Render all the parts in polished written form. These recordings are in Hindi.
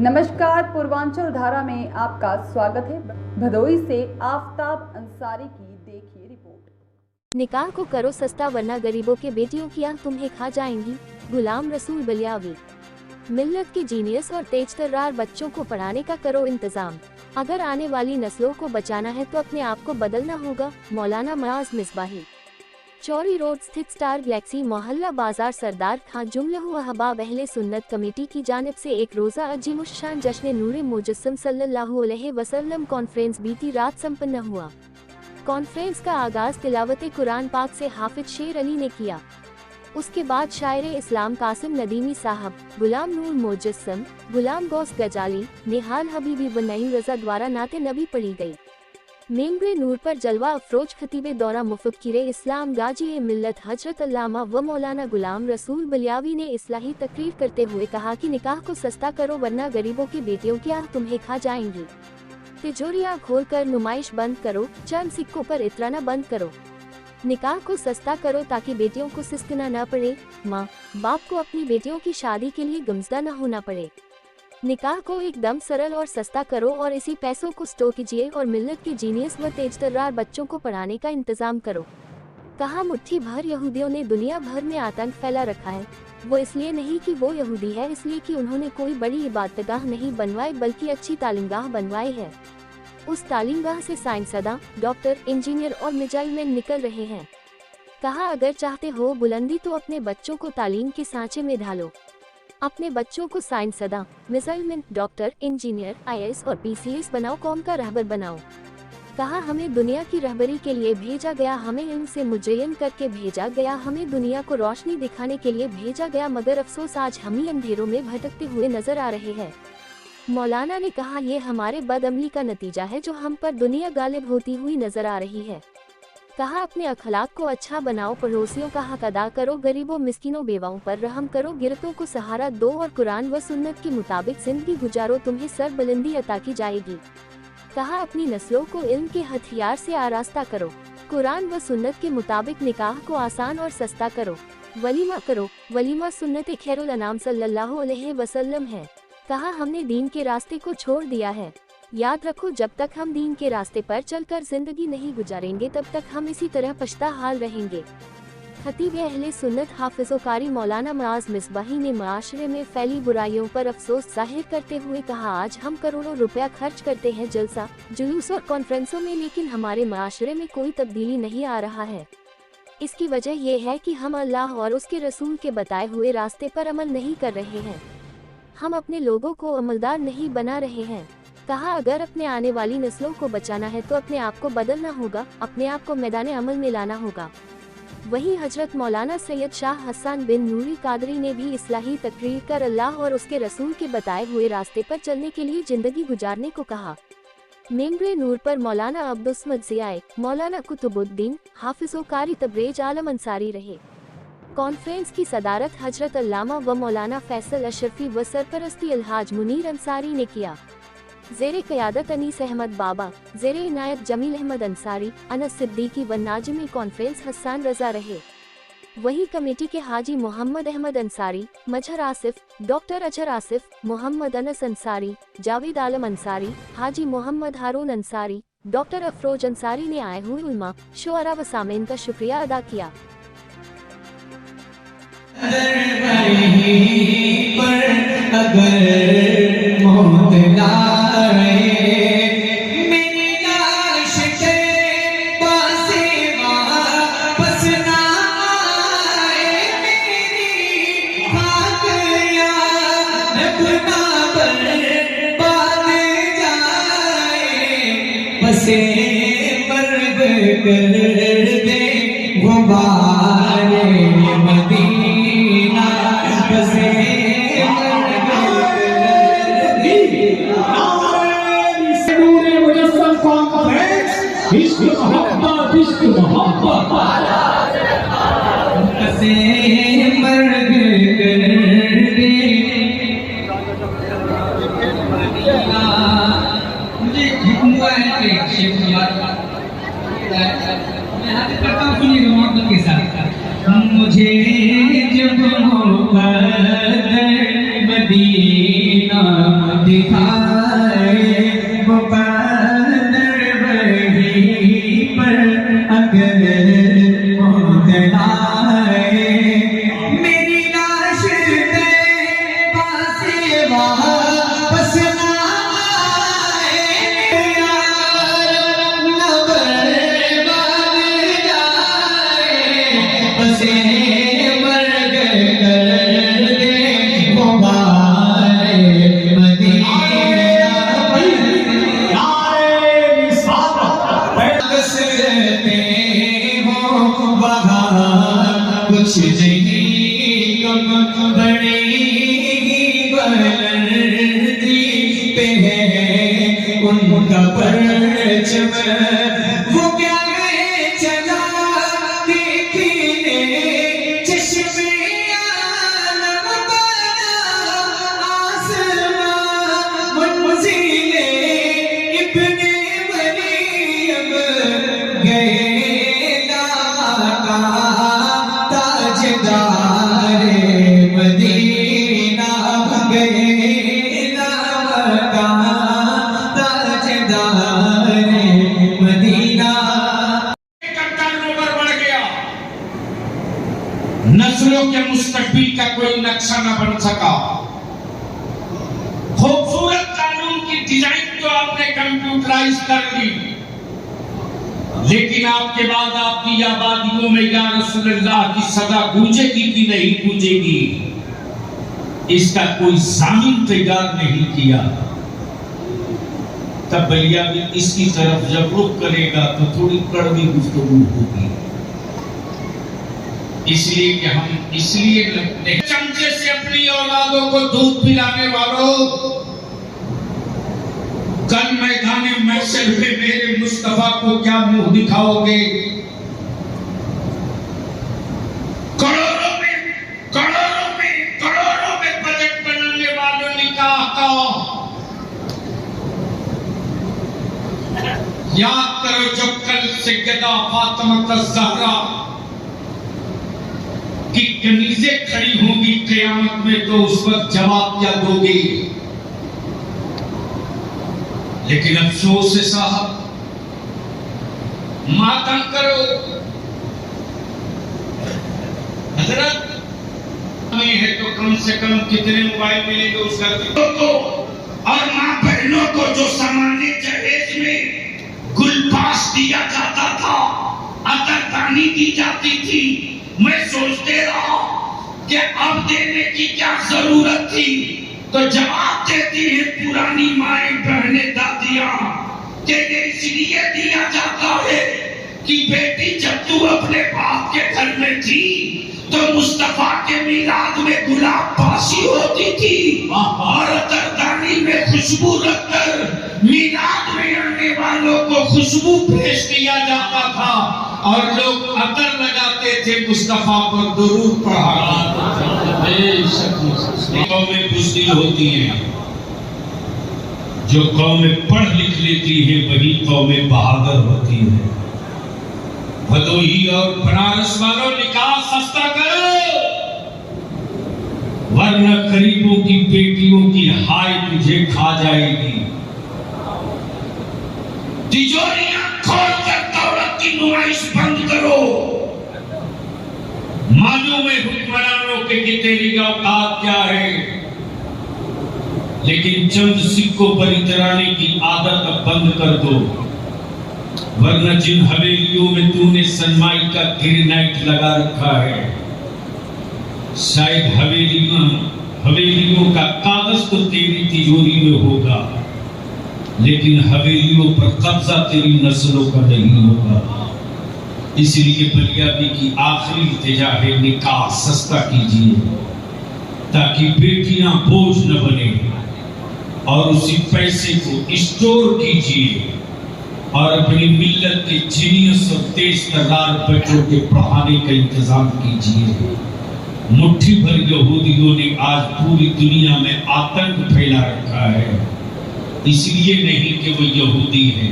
नमस्कार, पूर्वांचल धारा में आपका स्वागत है। भदोई से आफताब अंसारी की देखिए रिपोर्ट। निकाह को करो सस्ता वरना गरीबों के बेटियों की आंख तुम्हें खा जाएंगी। गुलाम रसूल बलियावी। मिल्लत के जीनियस और तेज तर्रार बच्चों को पढ़ाने का करो इंतजाम। अगर आने वाली नस्लों को बचाना है तो अपने आप को बदलना होगा। मौलाना मुआज मिसबाही। चौरी रोड स्थित स्टार गैलेक्सी मोहल्ला बाजार सरदार खान जुमलहु अहबाब अहले सुन्नत कमेटी की जानिब से एक रोज़ा अजीमुशान जश्न नूरे मुजस्सम सल्लल्लाहु अलैहि वसल्लम कॉन्फ्रेंस बीती रात संपन्न हुआ। कॉन्फ्रेंस का आगाज तिलावत कुरान पाक से हाफिज शेर अली ने किया। उसके बाद शायर इस्लाम कासिम नदीमी साहब, गुलाम नूर मुजस्सम, गुलाम गौस गजाली, निहाल हबीबी व नईम रजा द्वारा नाते नबी पढ़ी गई। मेंबरे नूर पर जलवा अफरोज खतीबे दौरा मुफक्किर इस्लाम गाजी मिल्लत हजरत अल्लामा व मौलाना गुलाम रसूल बलियावी ने इस्लाही तकरीर करते हुए कहा कि निकाह को सस्ता करो वरना गरीबों की बेटियों की आंख तुम्हें खा जाएंगी। तिजोरियां खोलकर नुमाइश बंद करो, चंद सिक्कों पर इतराना बंद करो। निकाह को सस्ता करो ताकि बेटियों को सिसकना न पड़े, माँ बाप को अपनी बेटियों की शादी के लिए गमज़दा न होना पड़े। निकाह को एकदम सरल और सस्ता करो और इसी पैसों को स्टोर कीजिए और मिल्लत के जीनियस व तेज तर्रार बच्चों को पढ़ाने का इंतजाम करो। कहा, मुट्ठी भर यहूदियों ने दुनिया भर में आतंक फैला रखा है। वो इसलिए नहीं कि वो यहूदी है, इसलिए कि उन्होंने कोई बड़ी इबादतगाह नहीं बनवाई बल्कि अच्छी तालीमगाह बनवाई है। उस तालीमगाह से साइंसदां, डॉक्टर, इंजीनियर और मिसाइल मैन निकल रहे हैं। कहा, अगर चाहते हो बुलंदी तो अपने बच्चों को तालीम के सांचे में ढालो। अपने बच्चों को साइंसदां, missile man, doctor, engineer, IAS और पीसीएस बनाओ, कौम का रहबर बनाओ। कहा, हमें दुनिया की रहबरी के लिए भेजा गया, हमें इल्म से मुजय्यन करके भेजा गया, हमें दुनिया को रोशनी दिखाने के लिए भेजा गया, मगर अफसोस आज हम ही अंधेरों में भटकते हुए नजर आ रहे हैं। मौलाना ने कहा, ये हमारे बदअमली का नतीजा है जो हम पर दुनिया गालिब होती हुई नजर आ रही है। कहा, अपने अखलाक को अच्छा बनाओ, पड़ोसियों का हक अदा करो, गरीबों मिस्किनों बेवाओं पर रहम करो, गिरतों को सहारा दो और कुरान व सुन्नत के मुताबिक जिंदगी गुजारो, तुम्हें सर बुलंदी अता की जाएगी। कहा, अपनी नस्लों को इल्म के हथियार से आरास्ता करो, कुरान व सुन्नत के मुताबिक निकाह को आसान और सस्ता करो, वलीमा करो। वलीमा सुन्नत खैरुल अनाम सल्लल्लाहु अलैहि वसल्लम है। कहा, हमने दीन के रास्ते को छोड़ दिया है। याद रखो, जब तक हम दीन के रास्ते पर चलकर जिंदगी नहीं गुजारेंगे तब तक हम इसी तरह पछता हाल रहेंगे। खतीब अहले सुन्नत हाफिज़ो कारी मौलाना मुआज मिसबाही ने माशरे में फैली बुराइयों पर अफसोस जाहिर करते हुए कहा, आज हम करोड़ों रुपया खर्च करते हैं जलसा, जुलूस और कॉन्फ्रेंसों में, लेकिन हमारे माशरे में कोई तब्दीली नहीं आ रहा है। इसकी वजह यह है कि हम अल्लाह और उसके रसूल के बताए हुए रास्ते पर अमल नहीं कर रहे हैं। हम अपने लोगों को अमलदार नहीं बना रहे हैं। कहा, अगर अपने आने वाली नस्लों को बचाना है तो अपने आप को बदलना होगा, अपने आप को मैदान अमल में लाना होगा। वहीं हजरत मौलाना सैयद शाह हसन बिन नूरी कादरी ने भी इस्लाही तकरीर कर अल्लाह और उसके रसूल के बताए हुए रास्ते पर चलने के लिए जिंदगी गुजारने को कहा। मेंबरे नूर पर मौलाना अब्दुस्मद ज़ियाए, मौलाना कुतुबुद्दीन, हाफिज़ो कारी तबरेज आलम अंसारी रहे। कॉन्फ्रेंस की सदारत हजरत अल्लामा व मौलाना फैसल अशरफी व सरपरस्ती अलहाज मुनीर अंसारी ने किया। ज़ेरे क़यादत अनीस अहमद बाबा, ज़ेरे इनायत जमील अहमद अंसारी, अनस सिद्दीकी व नाजिमी कॉन्फ्रेंस हसन रजा रहे। वहीं कमेटी के हाजी मोहम्मद अहमद अंसारी, मजहर आसिफ, डॉक्टर अजहर आसिफ, मोहम्मद अनस अंसारी, जावेद आलम अंसारी, हाजी मोहम्मद हारून अंसारी, डॉक्टर अफरोज अंसारी ने आए हुए उलमा, शुअरा व सामीन का शुक्रिया अदा किया। बसे मर्द कर दे गुबारे मदीना, बसे मर्द कर दे नूरे मुजस्सम कॉन्फ्रेंस, इश्क मोहब्बत, इश्क मोहब्बत, बसे मर्द कर दे के साथ मुझे जब मदीना दिखाए, वो बदर वहीं पर अगर मोहलाए, मेरी लाश तैबा से वापस ना आए, यार न बर्बाद जाए, बसे मर्ग कर दे वो बारे मदीना, कसरते हो वहाँ कुछ नहीं कम, बड़ी बुलंदी पे है उनका परचम, वो क्या चला देखने चश्मे आलम बना, आसमां मंजिले इब्ने मरियम गए लाका ताजदारे मदीना, गए लाका ताजदारे मदीना। टर्नओवर बढ़ गया, नस्लों के मुस्तकबिल का कोई नक्शा न बन सका। खूबसूरत कानून की डिजाइन तो आपने कंप्यूटराइज कर ली, लेकिन आपके बाद आपकी आबादियों में या रसूलुल्लाह की सदा गूंजेगी कि नहीं गूंजेगी, इसका कोई जामिन तैयार नहीं किया। तब बलिया भी इसकी तरफ जब रुख करेगा तो थोड़ी कड़वी गुफ्तगू होगी, इसलिए कि हम इसलिए चमचे से अपनी औलादों को दूध पिलाने वालों, कल मैदान महशर में मेरे मुस्तफा को क्या मुंह दिखाओगे? करोड़ों में बजट बनाने वालों निकाह का याद करो, जब कल सैयदा फातिमा ज़हरा की कनीज़ें खड़ी होंगी क़यामत में, तो उस वक्त जवाब क्या दोगे? लेकिन अफसोस है साहब, मातम करो हजरत में है तो कम से कम कितने मोबाइल मिलेंगे उस घर को, और मां बहनों को जो सामान्य जहेज में गुलपास दिया जाता था, अतरदानी दी जाती थी, मैं सोचते रहा कि अब देने की क्या जरूरत थी, तो जवाब देती है पुरानी माए बहनें दादियां कि ये इसलिए दिया जाता है कि बेटी जब तू अपने बाप के घर में थी तो मुस्तफा के मिलाद में गुलाब पासी होती थी, और अतरदानी में खुशबू रखकर मिलाद में आने वालों को खुशबू पेश किया जाता था, और लोग अतर लगाते थे, मुस्तफा पर दुरूद पढ़ा। कौमें बुज़दिल होती हैं, जो कौमें पढ़ लिख लेती है वही कौमें बहादुर होती है। भदोही और बनारस वालों निकाह सस्ता करो, वरना गरीबों की बेटियों की हाय तुझे खा जाएगी। तिजोरियां खोलकर दौलत की नुमाइश बंद करो। मालूम है हुक्मरानों के कि तेरी औकात क्या है, लेकिन चंद सिक्कों पर इतराने की आदत अब बंद कर दो, वरना जिन हवेलियों में तूने सनमाई का ग्रेनाइट लगा रखा है, शायद हवेलियों का कागज तो तेरी तिजोरी में होगा, लेकिन हवेलियों पर कब्जा तेरी नस्लों का नहीं होगा। इसलिए बलियाबी की आखिरी इल्तिजा है, निकाह सस्ता कीजिए ताकि बेटियां बोझ न बने, और उसी पैसे को स्टोर कीजिए और अपनी मिल्लत के जीनियस और तेज तर्रार बच्चों के पढ़ाने का इंतजाम कीजिए। मुट्ठी भर यहूदियों ने आज पूरी दुनिया में आतंक फैला रखा है, इसलिए नहीं कि वो यहूदी है,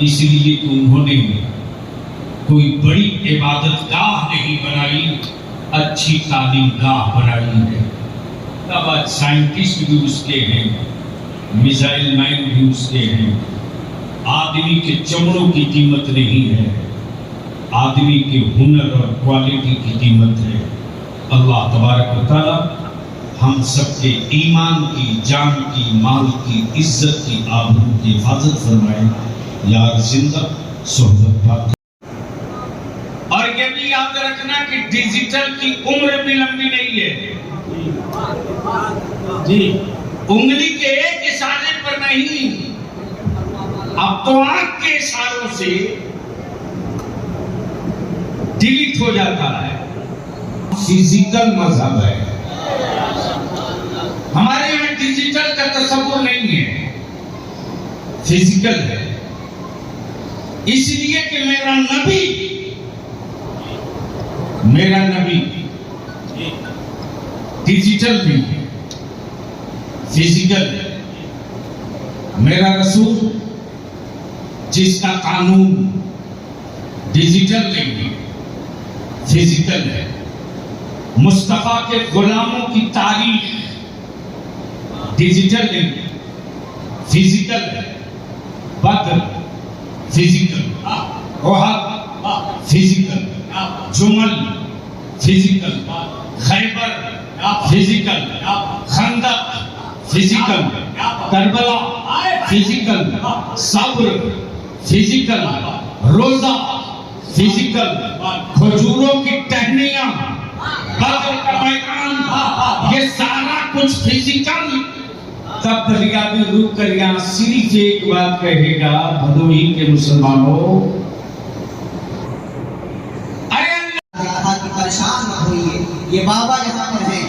इसलिए कि उन्होंने कोई बड़ी इबादत गाह नहीं बनाई, अच्छी तालीम गाह बनाई है। तब आज साइंटिस्ट भी उसके हैं, मिसाइल मैन भी उसके हैं। आदमी के चमड़ों की कीमत नहीं है, आदमी के हुनर और क्वालिटी की कीमत है। अल्लाह तबारक व तआला हम सबके ईमान की, जान की, माल की, इज्जत की, आबरू की हिफाजत फरमाए। यार जिंदा सोहबत पाक। और ये भी याद रखना कि डिजिटल की उम्र भी लंबी नहीं है जी, उंगली के एक इशारे पर नहीं, अब तो आंख के इशारों से डिलीट हो जाता है। फिजिकल मजहब है हमारे यहाँ, डिजिटल का तस्वुर नहीं है, फिजिकल है। इसलिए कि मेरा नबी डिजिटल भी है, फिजिकल है। मेरा रसूल जिसका कानून डिजिटल नहीं है, फिजिकल है। मुस्तफा के गुलामों की तारीख डिजिटल नहीं, फिजिकल है। बद्र फिजिकल, ओहद फिजिकल, जुमल physical, Khaibar physical, Khandaq physical, Karbala physical, सब्र फिजिकल, रोजा फिजिकल, खजूरों की टहनियां, बद्र का मैदान, ये सारा कुछ फिजिकल। तब फरियादी रुक कर यहाँ सिर्फ एक बात कहेगा, भदोही के मुसलमानों, परेशान मत होइए, ये बाबा यहाँ पर हैं,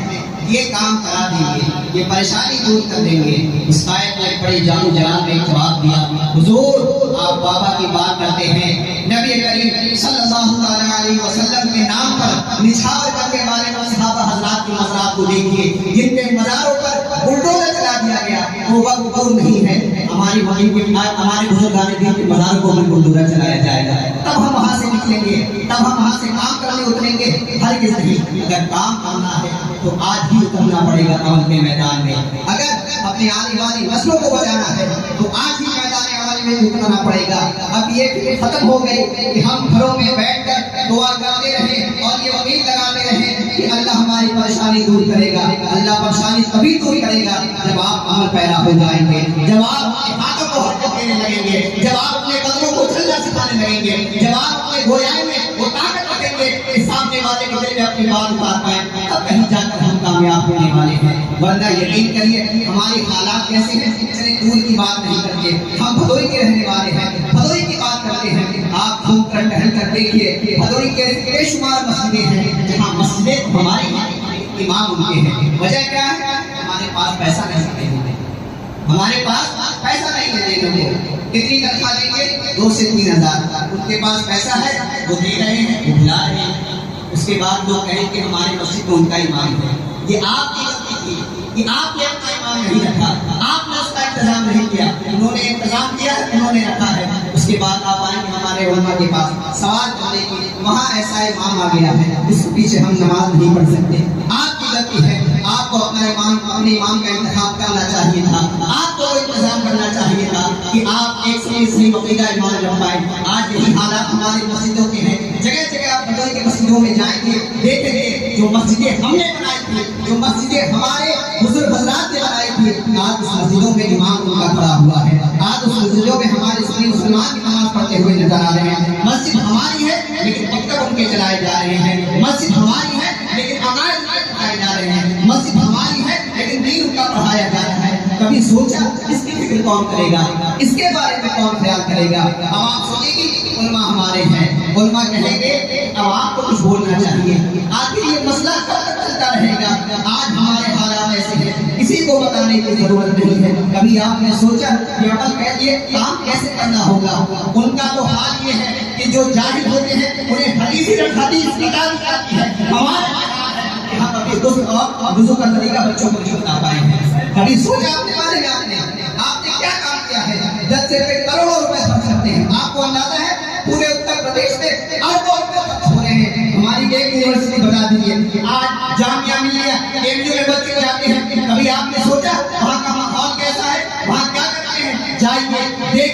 ये काम करा देंगे, ये परेशानी दूर कर देंगे। इस आयत में बड़ी जान जलाल ने जवाब दिया, हुजूर आप बाबा की बात करते हैं, नबी करीम सल्लल्लाहु अलैहि वसल्लम के नाम पर निछावर करने वाले सहाबा हजरात की मज़ार को देखिए, जिनके मज़ारों पर बुलडोजर चला दिया गया, वो वक्त नहीं है। हमारी हमारे बुजुर्गान दीन के मज़ार को बुलडोजर चलाया जाएगा, तब हम वहाँ से निकलेंगे, तब हम वहाँ से काम करने उतरेंगे। हर किसी नहीं, अगर काम करना है तो आज ही उतरना पड़ेगा अमल के मैदान में। अगर अपने आने वाली नस्लों को बचाना है तो आज ही मैदान अमल में उतरना पड़ेगा। अब ये खत्म हो गई कि हम घरों में बैठकर दुआ करते रहे और ये उम्मीद लगाते रहे कि अल्लाह हमारी परेशानी दूर करेगा। अल्लाह परेशानी तभी दूर करेगा जब आप अमल पैदा हो जाएंगे, जब आप अपने हाथों को हरकत देने लगेंगे, जब आप अपने कदमों को चलना सिखाने लगेंगे, जब आप अपने गोयाई में वो ताकत रखेंगे कि सामने वाले के दिल में अपनी बात उतार पाए, तब कहीं जाकर हम कामयाब होने वाले हैं। वरना यकीन करिए हमारे हालात कैसे हैं, चले दूर की बात नहीं करते, हम भदोही के रहने वाले हैं, भदोही की बात करते हैं। आप घूम कर टहल कर देखिए, भदोही के बेशुमार मस्जिदें हैं जहाँ मस्जिदें हमारी इमाम उनके हैं। वजह क्या है? हमारे पास पैसा नहीं है, हमारे पास पैसा नहीं है देने को। कितनी तनख्वाह देंगे? 2 से 3 हज़ार। उनके पास पैसा है, वो दे रहे हैं, वो बुला रहे हैं। उसके बाद लोग कहें कि हमारे मस्जिद में उनका इमाम है। ये आपकी गलती थी कि आपने अपना इमाम नहीं रखा, आपने उसका इंतजाम नहीं किया। उन्होंने इंतजाम किया, उन्होंने रखा है। उसके बाद आप आएंगे हमारे उलमा के पास सवाल करने की, वहाँ ऐसा इमाम आ गया है, इसके पीछे हम नमाज नहीं पढ़ सकते। आपकी गलती है, आपको अपने इमाम का इंतखाब करना चाहिए था, आपको इंतजाम करना चाहिए था कि आप एक सही वकीला इमाम रख पाए। आज यही हालात हमारी मस्जिदों के हैं। जगह जगह आप बदल के मस्जिदों में जाएंगे, देखेंगे जो मस्जिदें हमने बनाई थी, जो मस्जिदें हमारे बुजुर्ग हज़रात ने बनाई थी, आज उस मस्जिदों में इमाम उनका खड़ा हुआ है। आज उस मस्जिदों में हमारे सुन्नी मुसलमान की नमाज पढ़ते हुए नजर आ रहे हैं। मस्जिद हमारी है लेकिन मकतब उनके चलाए जा रहे हैं। मस्जिद हमारी है लेकिन अकायद पढ़ाए जा रहे हैं। मस्जिद हमारी है लेकिन दीन उनका पढ़ाया जा रहा है। कभी सोचा इसकी फिक्र कौन करेगा, इसके बारे में कौन ख्याल करेगा? अब आप सोचेंगे उलमा हमारे हैं, उलमा कहेंगे अब आपको कुछ बोलना चाहिए। आखिर ये मसला कब तक चलता रहेगा? आज हमारे हालात ऐसे हैं, किसी को बताने की जरूरत नहीं है। कभी आपने सोचा कि अमल कैसे, काम कैसे करना होगा? उनका तो हाल ये है कि जो जाहिल होते हैं उन्हें हदीस निकाल आती है। हमारे हम अभी दुज़ू का तरीका बच्चों को नहीं बता पाए हैं। कभी सोचा अपने बारे में आपने क्या काम किया है? 10 से करोड़ों रुपए खर्च करते हैं। आपको अंदाजा है पूरे उत्तर प्रदेश में अरबों रुपए खर्च हो रहे हैं। हमारी एक यूनिवर्सिटी बता दीजिए, आज जामिया मिलिया एमयू में बच्चे जाते हैं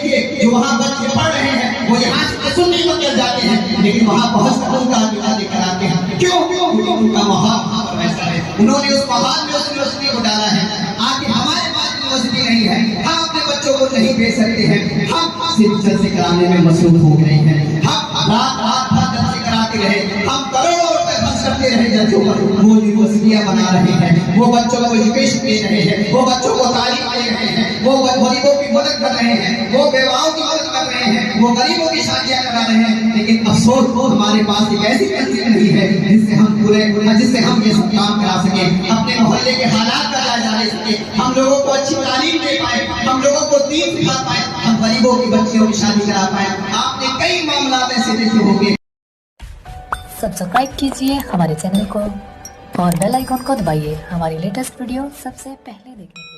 देखिए जो वहाँ बच्चे पढ़ रहे हैं वो यहाँ से सुनने को चल जाते हैं, लेकिन वहाँ बहुत से उनका अभिमान लेकर आते हैं। क्यों? क्योंकि उनका माहौल वहाँ पर वैसा है, उन्होंने उस माहौल में उस यूनिवर्सिटी को डाला है। आगे हमारे पास यूनिवर्सिटी नहीं है, हम अपने बच्चों को नहीं भेज सकते हैं, हम सिर्फ जलसे कराने में मसरूफ हो गए हैं। हम रात रात भर जलसे कराते रहे, हम करोड़ों रुपए खर्च करते रहे जलसों पर, वो यूनिवर्सिटियां बना रहे हैं, वो बच्चों को एजुकेशन दे रहे हैं, वो बच्चों को तालीम दे रहे हैं, वो गरीबों की मदद कर रहे हैं, वो बेवाओं की मदद कर रहे हैं, वो गरीबों की शादियां करा रहे हैं। लेकिन अफसोस हमारे पास एक ऐसी तंजीम नहीं है जिससे हम ये सब काम करा सके, अपने मोहल्ले के हालात का जायजा ले सके, हम लोगों को अच्छी तालीम दे पाए, हम लोगों को दीन सिखा पाए, हम गरीबों की बच्चियों की शादी करा पाए। आपने कई मामला ऐसे देखे होंगे। सब्सक्राइब कीजिए हमारे चैनल को और बेल आइकॉन को दबाइए हमारी लेटेस्ट वीडियो सबसे पहले देखने के लिए।